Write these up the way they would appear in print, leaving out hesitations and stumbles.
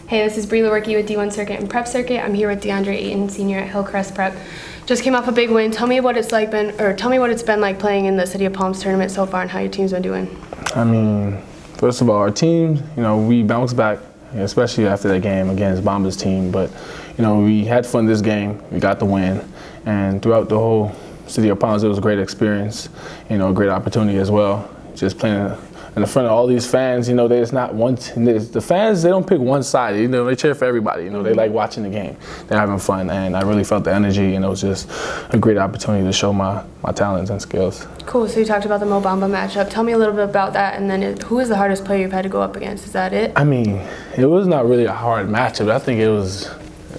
Hey, this is Lewerke with D1 Circuit and Prep Circuit. I'm here with DeAndre Ayton, senior at Hillcrest Prep. Just came off a big win. Tell me what it's been like playing in the City of Palms tournament so far and how your team's been doing. I mean, first of all, our team, we bounced back, especially after that game against Bomba's team. But, we had fun this game. We got the win. And throughout the whole City of Palms, it was a great experience, a great opportunity as well. Just playing in the front of all these fans, there's not one. The fans, they don't pick one side. They cheer for everybody. They like watching the game. They're having fun, and I really felt the energy, and it was just a great opportunity to show my talents and skills. Cool. So you talked about the Mo Bamba matchup. Tell me a little bit about that, and then who is the hardest player you've had to go up against? Is that it? I mean, it was not really a hard matchup. I think it was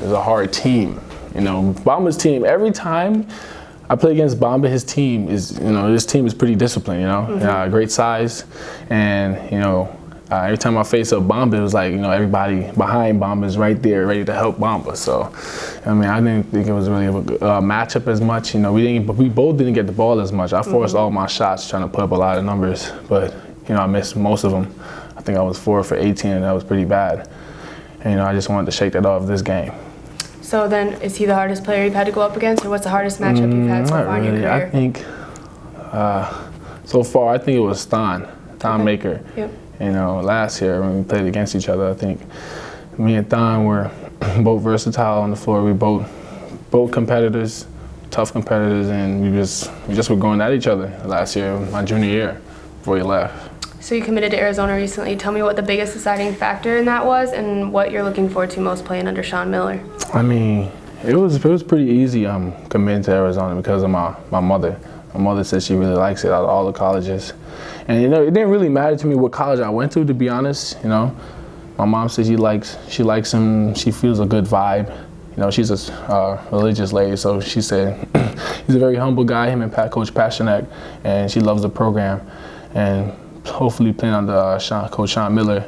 a hard team. Bamba's team, every time I play against Bamba, his team is pretty disciplined, great size. And, every time I face up Bamba, it was like, everybody behind Bamba is right there ready to help Bamba. So, I didn't think it was really a matchup as much. We both didn't get the ball as much. I forced all my shots trying to put up a lot of numbers, but, I missed most of them. I think I was 4 for 18, and that was pretty bad. And, I just wanted to shake that off this game. So then, is he the hardest player you've had to go up against, or what's the hardest matchup you've had so far in your career? I think so far, I think it was Thon Maker. Yep. Last year when we played against each other, I think me and Thon were both versatile on the floor. We both competitors, tough competitors, and we just were going at each other last year, my junior year, before he left. So you committed to Arizona recently. Tell me what the biggest deciding factor in that was, and what you're looking forward to most playing under Sean Miller. I mean, it was pretty easy committing to Arizona because of my mother. My mother said she really likes it out of all the colleges. And it didn't really matter to me what college I went to be honest. My mom said she likes him, she feels a good vibe. She's a religious lady, so she said he's a very humble guy, him and Coach Pasternak, and she loves the program. And hopefully playing under Coach Sean Miller,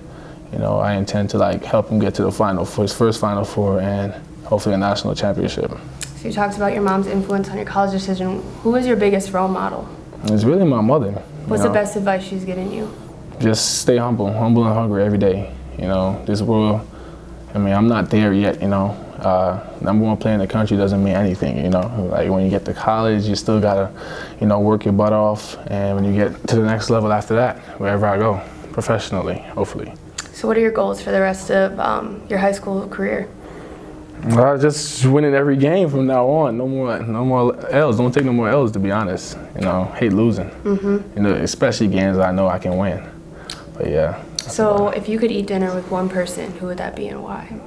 I intend to help him get to the final for his first Final Four and hopefully a national championship. So you talked about your mom's influence on your college decision. Who was your biggest role model? It's really my mother. What's the best advice she's given you? Just stay humble and hungry every day. This world, I'm not there yet, number one player in the country doesn't mean anything, Like when you get to college, you still gotta, work your butt off. And when you get to the next level after that, wherever I go, professionally, hopefully. So what are your goals for the rest of your high school career? Just winning every game from now on. No more L's. Don't take no more L's, to be honest. Hate losing. Especially games I know I can win. But yeah. So if you could eat dinner with one person, who would that be and why?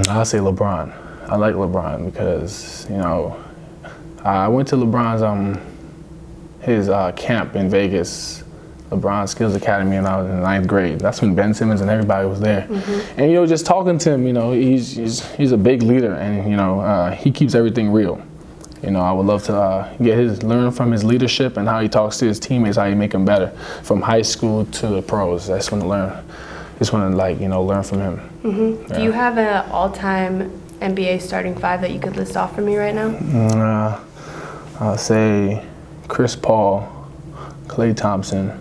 I'll say LeBron. I like LeBron because, I went to LeBron's his camp in Vegas, LeBron Skills Academy, and I was in 9th grade. That's when Ben Simmons and everybody was there. And just talking to him, he's a big leader, and he keeps everything real. I would love to learn from his leadership and how he talks to his teammates, how he make them better, from high school to the pros. I just want to learn. Just want to learn from him. Yeah. Do you have an all-time NBA starting 5 that you could list off for me right now? I'll say Chris Paul, Klay Thompson,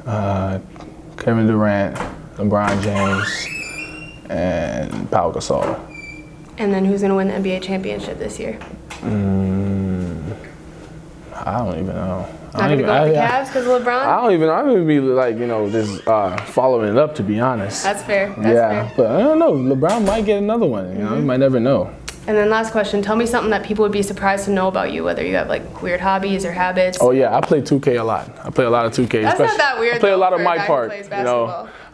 Kevin Durant, LeBron James, and Pau Gasol. And then who's going to win the NBA championship this year? I don't even know. Not going to go with the Cavs because of LeBron? I don't even be just following it up, to be honest. That's fair. That's fair. But I don't know. LeBron might get another one. You might never know. And then last question, tell me something that people would be surprised to know about you, whether you have weird hobbies or habits. Oh yeah, I play 2K a lot. I play a lot of 2K. That's not that weird. I play a lot of my part. I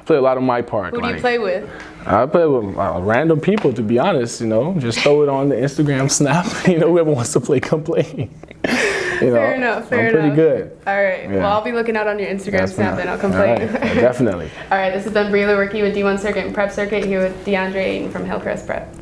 play a lot of my part. Who do you play with? I play with random people, to be honest. Just throw it on the Instagram snap. Whoever wants to play, come play. Fair enough. I'm pretty good. All right. Yeah. Well, I'll be looking out on your Instagram snap, and I'll come play. Right. Definitely. All right. This has been Lewerke with D1 Circuit and Prep Circuit here with DeAndre Ayton from Hillcrest Prep.